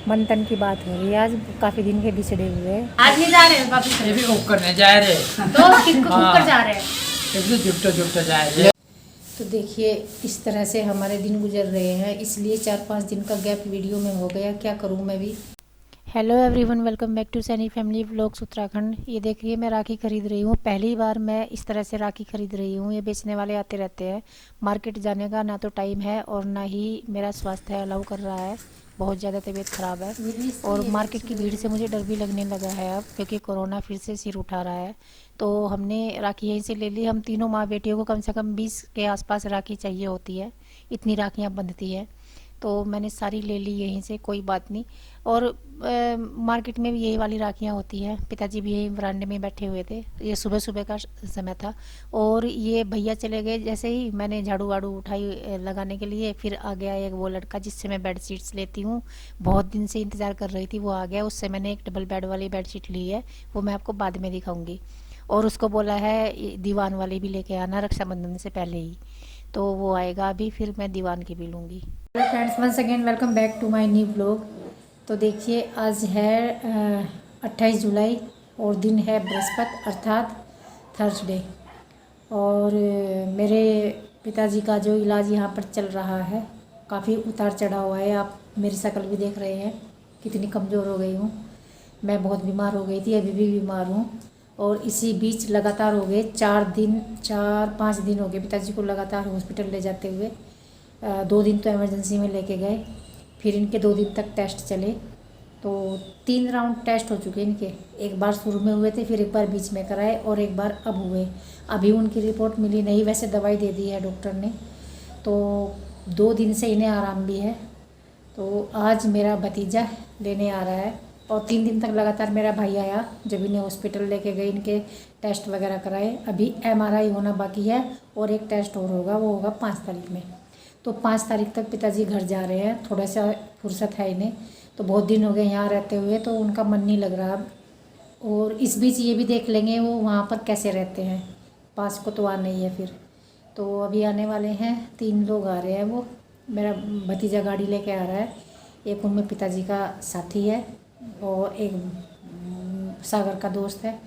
मंथन की बात हो रही है। आज काफी दिन के बिछड़े हुए। आज नहीं जा रहे वापस? ये भी कुक करने जा रहे। तो किसको कुक कर जा रहे हैं? एकदम जुटो जुटो जा रहे। तो देखिए इस तरह से हमारे दिन गुजर रहे हैं, इसलिए 4-5 दिन का गैप वीडियो में हो गया। क्या करूं मैं भी। Hello everyone, welcome back to Saini family vlogs Uttarakhand. ये देखिए मैं राखी खरीद रही हूँ। पहली बार मैं इस तरह से राखी खरीद रही हूँ। ये बेचने वाले आते रहते हैं। मार्केट जाने का ना तो टाइम है और ना ही मेरा स्वास्थ्य अलाउ कर रहा है। बहुत ज़्यादा तबीयत ख़राब है और मार्केट की भीड़ से मुझे डर भी लगने लगा है अब, क्योंकि कोरोना फिर से सिर उठा रहा है। तो हमने राखी यहीं से ले ली। हम तीनों माँ बेटियों को कम से कम 20 के आसपास राखी चाहिए होती है, इतनी राखियाँ बंधती है। तो मैंने सारी ले ली यहीं से, कोई बात नहीं। और मार्केट में भी यही वाली राखियाँ होती हैं। पिताजी भी यहीं बरांडे में बैठे हुए थे। ये सुबह सुबह का समय था और ये भैया चले गए। जैसे ही मैंने झाड़ू वाड़ू उठाई लगाने के लिए, फिर आ गया एक वो लड़का जिससे मैं बेड शीट्स लेती हूँ। बहुत दिन से इंतज़ार कर रही थी, वो आ गया। उससे मैंने एक डबल बेड वाली बेड शीट ली है, वो मैं आपको बाद में दिखाऊंगी। और उसको बोला है दीवान वाली भी लेके आना रक्षाबंधन से पहले ही, तो वो आएगा अभी, फिर मैं दीवान की भी लूँगी। Hello friends, once again welcome back to my new blog. तो देखिए आज है 28 जुलाई और दिन है बृहस्पति अर्थात थर्सडे। और मेरे पिताजी का जो इलाज यहाँ पर चल रहा है, काफ़ी उतार चढ़ा हुआ है। आप मेरी शक्ल भी देख रहे हैं कितनी कमज़ोर हो गई हूँ। मैं बहुत बीमार हो गई थी, अभी भी बीमार हूँ। और इसी बीच लगातार हो गए 4-5 दिन हो गए पिताजी को लगातार हॉस्पिटल ले जाते हुए। 2 दिन तो इमरजेंसी में लेके गए, फिर इनके 2 दिन तक टेस्ट चले। तो 3 राउंड टेस्ट हो चुके इनके। एक बार शुरू में हुए थे, फिर एक बार बीच में कराए और एक बार अब हुए। अभी उनकी रिपोर्ट मिली नहीं, वैसे दवाई दे दी है डॉक्टर ने। तो 2 दिन से इन्हें आराम भी है। तो आज मेरा भतीजा लेने आ रहा है और 3 दिन तक लगातार मेरा भाई आया जब इन्हें हॉस्पिटल लेके गए, इनके टेस्ट वगैरह कराए। अभी MRI होना बाकी है और एक टेस्ट और होगा, वो होगा 5 तारीख में। तो 5 तारीख तक पिताजी घर जा रहे हैं। थोड़ा सा फुर्सत है इन्हें, तो बहुत दिन हो गए यहाँ रहते हुए, तो उनका मन नहीं लग रहा। और इस बीच ये भी देख लेंगे वो वहाँ पर कैसे रहते हैं। पास को तो आना ही है फिर। तो अभी आने वाले हैं, 3 लोग आ रहे हैं। वो मेरा भतीजा गाड़ी लेके आ रहा है। एक उनमें पिताजी का साथी है और एक सागर का दोस्त है।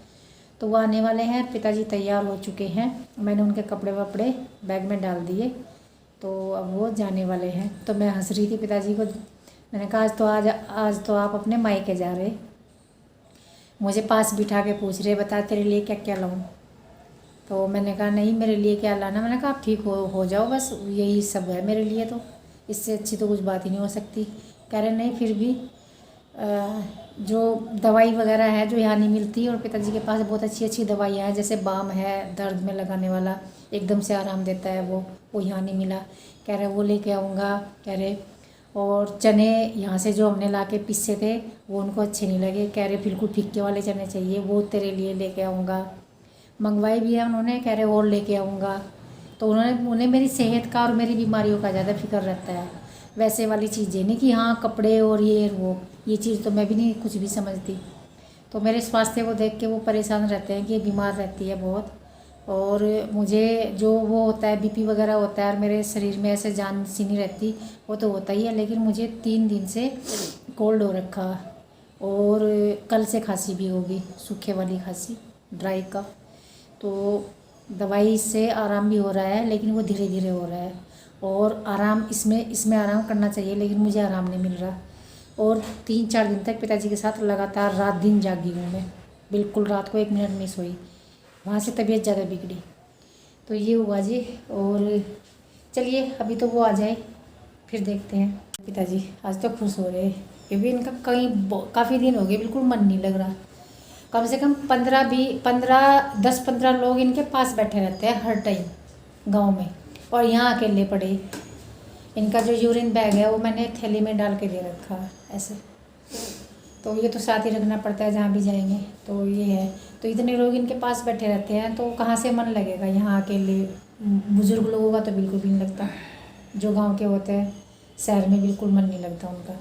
तो वो आने वाले हैं। पिताजी तैयार हो चुके हैं, मैंने उनके कपड़े वपड़े बैग में डाल दिए। तो अब वो जाने वाले हैं। तो मैं हंस रही थी पिताजी को, मैंने कहा आज तो आप अपने मायके जा रहे। मुझे पास बिठा के पूछ रहे, बता तेरे लिए क्या क्या लाऊं। तो मैंने कहा नहीं, मेरे लिए क्या लाना। मैंने कहा आप ठीक हो जाओ, बस यही सब है मेरे लिए, तो इससे अच्छी तो कुछ बात ही नहीं हो सकती। कह रहे नहीं फिर भी जो दवाई वगैरह है जो यहाँ नहीं मिलती, और पिताजी के पास बहुत अच्छी अच्छी दवाइयाँ हैं, जैसे बाम है दर्द में लगाने वाला, एकदम से आराम देता है वो यहाँ नहीं मिला। कह रहे वो लेके आऊँगा, कह रहे। और चने यहाँ से जो हमने ला के पीसे थे वो उनको अच्छे नहीं लगे, कह रहे बिल्कुल फिक्के वाले चने चाहिए, वो तेरे लिए लेके आऊँगा। मंगवाई भी है उन्होंने, कह रहे और लेके आऊँगा। तो उन्हें मेरी सेहत का और मेरी बीमारियों का ज़्यादा फिक्र रहता है, वैसे वाली चीज़ें नहीं कि हाँ कपड़े और ये चीज़ तो मैं भी नहीं कुछ भी समझती। तो मेरे स्वास्थ्य को देख के वो परेशान रहते हैं कि ये बीमार रहती है बहुत। और मुझे जो वो होता है BP वगैरह होता है और मेरे शरीर में ऐसे जान सी नहीं रहती, वो तो होता ही है। लेकिन मुझे 3 दिन से कोल्ड हो रखा और कल से खांसी भी होगी, सूखे वाली खांसी, ड्राई का। तो दवाई से आराम भी हो रहा है, लेकिन वो धीरे धीरे हो रहा है। और आराम इसमें आराम करना चाहिए, लेकिन मुझे आराम नहीं मिल रहा। और 3-4 दिन तक पिताजी के साथ लगातार रात दिन जागी हूँ मैं, बिल्कुल रात को 1 मिनट नहीं सोई। वहाँ से तबीयत ज़्यादा बिगड़ी। तो ये हुआ जी। और चलिए अभी तो वो आ जाए फिर देखते हैं। पिताजी आज तो खुश हो रहे हैं, क्योंकि इनका काफ़ी दिन हो गए बिल्कुल मन नहीं लग रहा। कम से कम 10-15 लोग इनके पास बैठे रहते हैं हर टाइम गांव में, और यहाँ अकेले पड़े। इनका जो यूरिन बैग है वो मैंने थैली में डाल के दे रखा है ऐसे। तो ये तो साथ ही रखना पड़ता है जहाँ भी जाएंगे। तो ये है, तो इतने लोग इनके पास बैठे रहते हैं, तो कहाँ से मन लगेगा यहाँ अकेले। बुज़ुर्ग लोगों का तो बिल्कुल भी नहीं लगता, जो गांव के होते हैं। शहर में बिल्कुल मन नहीं लगता उनका।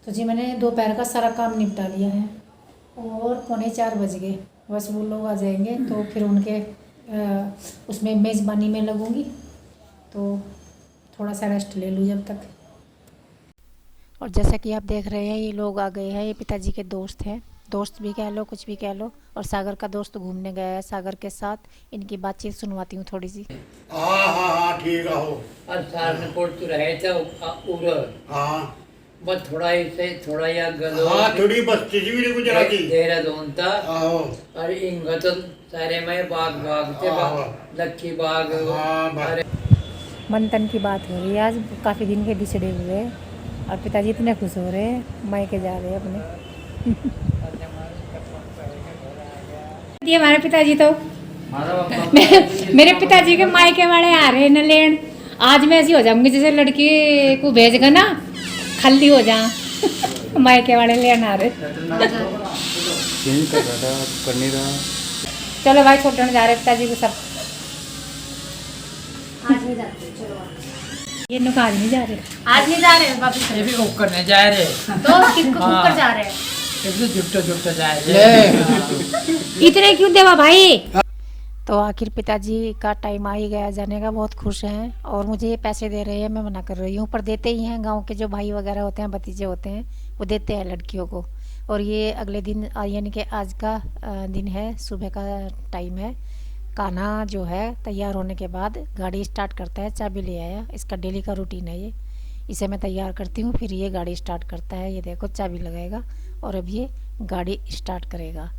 तो जी मैंने दोपहर का सारा काम निपटा लिया है और 3:45 बज गए। बस वो लोग आ जाएंगे तो फिर उनके उसमें मेज़बानी में लगूंगी, तो थोड़ा सा रेस्ट ले लूँ जब तक। और जैसा कि आप देख रहे हैं ये लोग आ गए हैं, ये पिताजी के दोस्त हैं, दोस्त भी कह लो कुछ भी कह लो। और सागर का दोस्त घूमने गया है सागर के साथ, इनकी बातचीत सुनवाती हूँ थोड़ी सी। हाँ हाँ हाँ ठीक है हो। और सारनपुर तो रहे थे उधर हाँ बस थोड़ा ही से थोड़ा या गलो हाँ थोड़ी बस्ती से भी गुजराती। देहरादून था आहो और इंगा तो सारे में बाग बाग थे लक्की बाग हाँ अरे मंथन की बात हो रही है, आज काफ़ी दिन के बिछड़े हुए हैं और पिताजी इतने खुश हो रहे हैं, मायके जा रहे हैं अपने। ये हमारे पिताजी तो मेरे पिताजी के मायके वाले आ रहे हैं न लेन। आज मैं ऐसी हो जाऊंगी जैसे लड़की को भेज कर ना खल्ली हो जा मायके वाले लेन आ रहे। चेंज कर रहा था कर नहीं रहा। चलो भाई छोड़ने जा रहे हैं पिताजी को सब। आज नहीं जाते, चलो ये नुका आज नहीं जा रहे। आज नहीं जा रहे वापिस। ये भी कुक करने जा रहे तो किसको कुकर जा रहे हैं? एक तो जुट्टा जुट्टा जा रहे इतने क्यों देवा भाई? तो आखिर पिताजी का टाइम आ ही गया जाने का, बहुत खुश हैं और मुझे ये पैसे दे रहे हैं, मैं मना कर रही हूँ, पर देते ही हैं। गांव के जो भाई वगैरह होते हैं, भतीजे होते हैं, वो देते हैं लड़कियों को। और ये अगले दिन यानी कि आज का दिन है, सुबह का टाइम है। कान्हा जो है तैयार होने के बाद गाड़ी स्टार्ट करता है, चाबी ले आया, इसका डेली का रूटीन है ये। इसे मैं तैयार करती हूँ, फिर ये गाड़ी स्टार्ट करता है। ये देखो चाबी लगाएगा और अब ये गाड़ी स्टार्ट करेगा।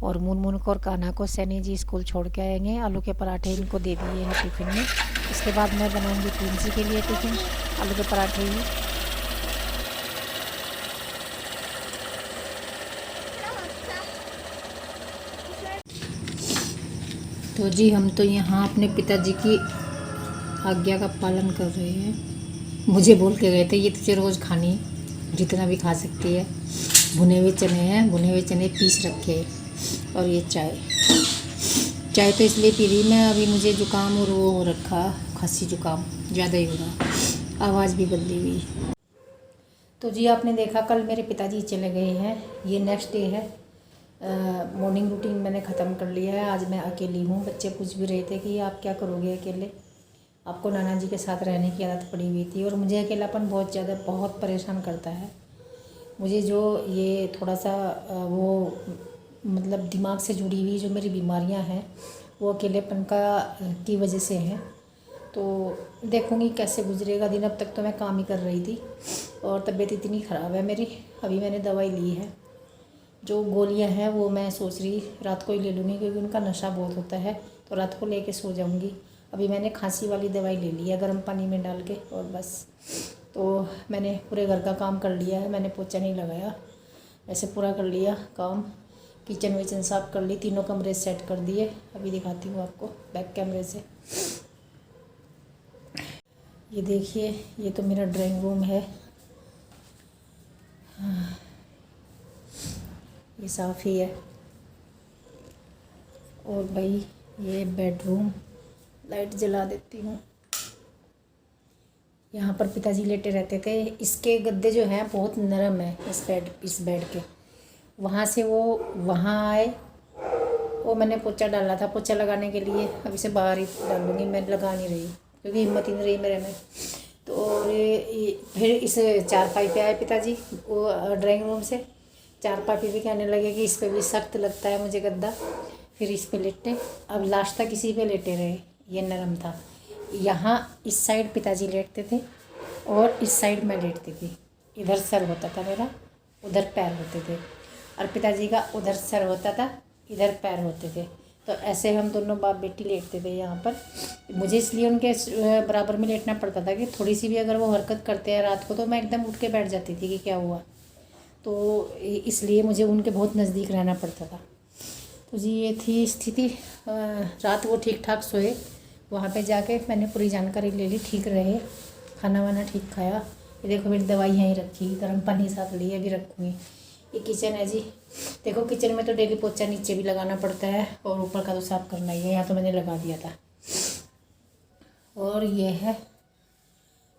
और मुनमुन को और कान्हा को सैनी जी स्कूल छोड़ के आएंगे। आलू के पराठे इनको दे दिए हैं टिफ़िन में। इसके बाद मैं बनाऊंगी प्रिंसी के लिए टिफ़िन, आलू के पराठे ही। तो जी हम तो यहाँ अपने पिताजी की आज्ञा का पालन कर रहे हैं। मुझे बोल के गए थे ये तुझे रोज़ खानी है, जितना भी खा सकती है। भुने हुए चने हैं, भुने हुए चने पीस रखे। और ये चाय तो इसलिए पी रही मैं, अभी मुझे जुकाम और वो हो रखा, खांसी जुकाम ज़्यादा ही हो रहा, आवाज़ भी बदली हुई। तो जी आपने देखा कल मेरे पिताजी चले गए हैं, ये नेक्स्ट डे है। मॉर्निंग रूटीन मैंने ख़त्म कर लिया है। आज मैं अकेली हूँ। बच्चे पूछ भी रहे थे कि आप क्या करोगे अकेले, आपको नाना जी के साथ रहने की आदत पड़ी हुई थी। और मुझे अकेलापन बहुत ज़्यादा बहुत परेशान करता है। मुझे जो ये थोड़ा सा वो मतलब दिमाग से जुड़ी हुई जो मेरी बीमारियां हैं वो अकेलेपन की वजह से हैं। तो देखूँगी कैसे गुजरेगा दिन। अब तक तो मैं काम ही कर रही थी और तबीयत इतनी ख़राब है मेरी। अभी मैंने दवाई ली है, जो गोलियां हैं वो मैं सोच रही रात को ही ले लूँगी, क्योंकि उनका नशा बहुत होता है, तो रात को लेके सो जाऊँगी। अभी मैंने खांसी वाली दवाई ले ली है गर्म पानी में डाल के, और बस। तो मैंने पूरे घर का काम कर लिया है, मैंने पोछा नहीं लगाया, ऐसे पूरा कर लिया काम। किचन विचन साफ कर ली, तीनों कमरे सेट कर दिए। अभी दिखाती हूँ आपको बैक कैमरे से। ये देखिए, ये तो मेरा ड्राइंग रूम है, ये साफ़ ही है। और भाई ये बेडरूम, लाइट जला देती हूँ। यहाँ पर पिताजी लेटे रहते थे। इसके गद्दे जो हैं बहुत नरम है, इस बेड के। वहाँ से वो वहाँ आए, वो मैंने पोछा डाला था, पोछा लगाने के लिए। अब इसे बाहर ही डालूँगी, मैं लगा नहीं रही क्योंकि हिम्मत ही नहीं रही मेरे में। तो और फिर इस चारपाई पे आए पिताजी, वो ड्राइंग रूम से चारपाई पे भी कहने लगे कि इस पर भी सख्त लगता है मुझे गद्दा। फिर इस पे लेटे, अब लास्ट तक इसी पे लेटे रहे, ये नरम था। यहाँ इस साइड पिताजी लेटते थे और इस साइड मैं लेटती थी। इधर सर होता था मेरा, उधर पैर होते थे, और पिताजी का उधर सर होता था, इधर पैर होते थे। तो ऐसे हम दोनों बाप बेटी लेटते थे यहाँ पर। मुझे इसलिए उनके बराबर में लेटना पड़ता था कि थोड़ी सी भी अगर वो हरकत करते हैं रात को तो मैं एकदम उठ के बैठ जाती थी कि क्या हुआ। तो इसलिए मुझे उनके बहुत नज़दीक रहना पड़ता था। तो जी ये थी स्थिति। रात वो ठीक ठाक सोए। वहाँ पे जाके मैंने पूरी जानकारी ले ली, ठीक रहे, खाना वाना ठीक खाया। ये देखो मेरी दवाई यहीं रखी, गर्म पानी साथ लिए अभी रखूँगी। ये किचन है जी। देखो किचन में तो डेली पोछा नीचे भी लगाना पड़ता है और ऊपर का तो साफ़ करना ही है, यहाँ तो मैंने लगा दिया था। और ये है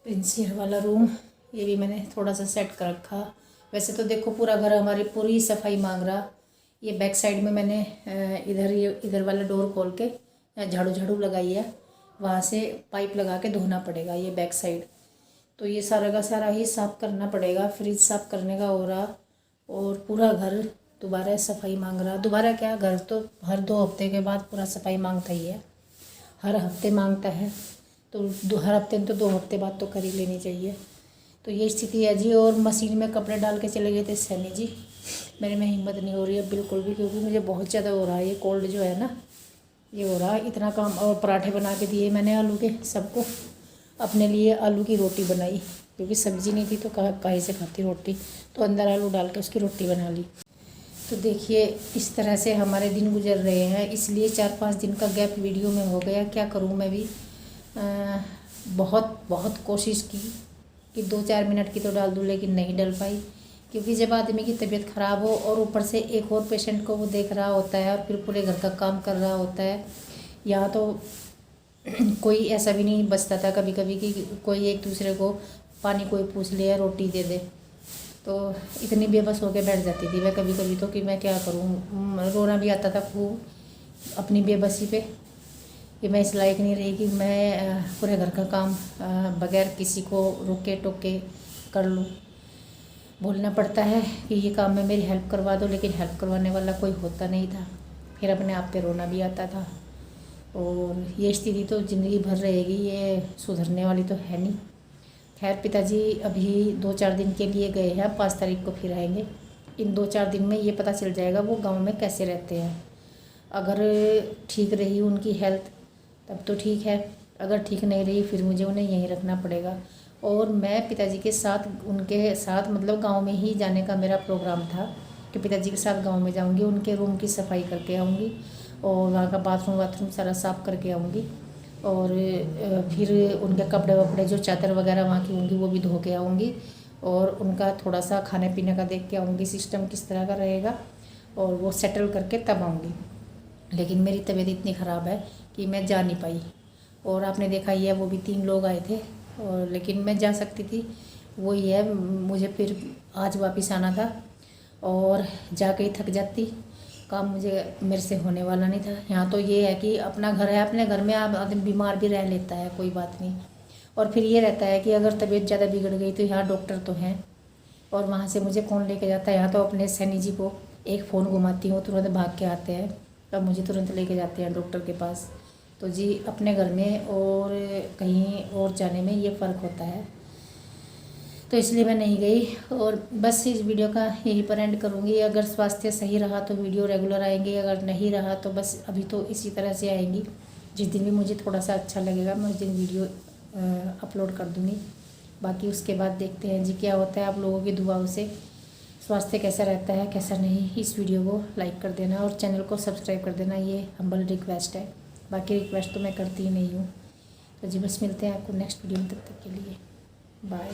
प्रिंसी वाला रूम, ये भी मैंने थोड़ा सा सेट कर रखा। वैसे तो देखो पूरा घर हमारी पूरी सफाई मांग रहा। ये बैक साइड में मैंने इधर वाला डोर खोल के झाड़ू लगाई है, वहाँ से पाइप लगा के धोना पड़ेगा ये बैक साइड। तो ये सारा का सारा ही साफ़ करना पड़ेगा। फ्रिज साफ़ करने का हो रहा और पूरा घर दोबारा सफाई मांग रहा। दोबारा क्या, घर तो हर 2 हफ्ते के बाद पूरा सफाई मांगता ही है, हर हफ्ते मांगता है। तो हर हफ्ते तो 2 हफ्ते बाद तो कर ही लेनी चाहिए। तो ये स्थिति है जी। और मशीन में कपड़े डाल के चले गए थे सैनी जी। मेरे में हिम्मत नहीं हो रही है बिल्कुल भी, क्योंकि मुझे बहुत ज़्यादा हो रहा है ये कोल्ड जो है ना, ये हो रहा है इतना काम। और पराठे बना के दिए मैंने आलू के सबको। अपने लिए आलू की रोटी बनाई, क्योंकि सब्ज़ी नहीं थी तो काहे से खाती रोटी, तो अंदर आलू डाल के उसकी रोटी बना ली। तो देखिए इस तरह से हमारे दिन गुजर रहे हैं, इसलिए 4-5 दिन का गैप वीडियो में हो गया। क्या करूं, मैं भी बहुत कोशिश की कि 2-4 मिनट की तो डाल दूं, लेकिन नहीं डल पाई। क्योंकि जब आदमी की तबीयत ख़राब हो और ऊपर से एक और पेशेंट को वो देख रहा होता है और फिर पूरे घर का काम कर रहा होता है, यहाँ तो कोई ऐसा भी नहीं बचता था कभी कभी कि कोई एक दूसरे को पानी कोई पूछ ले या रोटी दे दे। तो इतनी बेबस होकर बैठ जाती थी मैं कभी कभी तो कि मैं क्या करूँ। रोना भी आता था खूब अपनी बेबसी पे कि मैं इस लायक नहीं रही कि मैं पूरे घर का काम बगैर किसी को रोके टोके कर लूँ। बोलना पड़ता है कि ये काम में मेरी हेल्प करवा दो, लेकिन हेल्प करवाने वाला कोई होता नहीं था। फिर अपने आप पे रोना भी आता था। और ये स्थिति तो ज़िंदगी भर रहेगी, ये सुधरने वाली तो है नहीं। खैर पिताजी अभी 2-4 दिन के लिए गए हैं, 5 तारीख को फिर आएंगे। इन 2-4 दिन में ये पता चल जाएगा वो गांव में कैसे रहते हैं। अगर ठीक रही उनकी हेल्थ तब तो ठीक है, अगर ठीक नहीं रही फिर मुझे उन्हें यहीं रखना पड़ेगा। और मैं पिताजी के साथ उनके साथ मतलब गांव में ही जाने का मेरा प्रोग्राम था कि पिताजी के साथ गांव में जाऊंगी, उनके रूम की सफाई करके आऊँगी और वहाँ का बाथरूम सारा साफ़ करके आऊँगी। और फिर उनके कपड़े वपड़े जो चादर वगैरह वहाँ की होंगी वो भी धो के आऊँगी और उनका थोड़ा सा खाने पीने का देख के आऊँगी सिस्टम किस तरह का रहेगा, और वो सेटल करके तब आऊँगी। लेकिन मेरी तबीयत इतनी ख़राब है कि मैं जा नहीं पाई। और आपने देखा ही है वो भी 3 लोग आए थे, और लेकिन मैं जा सकती थी। वही है, मुझे फिर आज वापस आना था और जाके ही थक जाती। काम मुझे मेरे से होने वाला नहीं था। यहाँ तो ये है कि अपना घर है, अपने घर में आदमी बीमार भी रह लेता है, कोई बात नहीं। और फिर ये रहता है कि अगर तबीयत ज़्यादा बिगड़ गई तो यहाँ डॉक्टर तो हैं, और वहाँ से मुझे कौन लेके जाता है। यहाँ तो अपने सैनी जी को एक फ़ोन घुमाती हूँ, तुरंत भाग के आते हैं, तब मुझे तुरंत लेके जाते हैं डॉक्टर के पास। तो जी अपने घर में और कहीं और जाने में ये फ़र्क होता है, तो इसलिए मैं नहीं गई। और बस इस वीडियो का यहीं पर एंड करूँगी। अगर स्वास्थ्य सही रहा तो वीडियो रेगुलर आएंगी, अगर नहीं रहा तो बस अभी तो इसी तरह से आएंगी। जिस दिन भी मुझे थोड़ा सा अच्छा लगेगा मैं उस दिन वीडियो अपलोड कर दूँगी। बाकी उसके बाद देखते हैं जी क्या होता है। आप लोगों की दुआओं से स्वास्थ्य कैसा रहता है कैसा नहीं। इस वीडियो को लाइक कर देना और चैनल को सब्सक्राइब कर देना, ये हम्बल रिक्वेस्ट है। बाकी रिक्वेस्ट तो मैं करती ही नहीं हूँ। तो जी बस मिलते हैं आपको नेक्स्ट वीडियो में, तब तक के लिए बाय।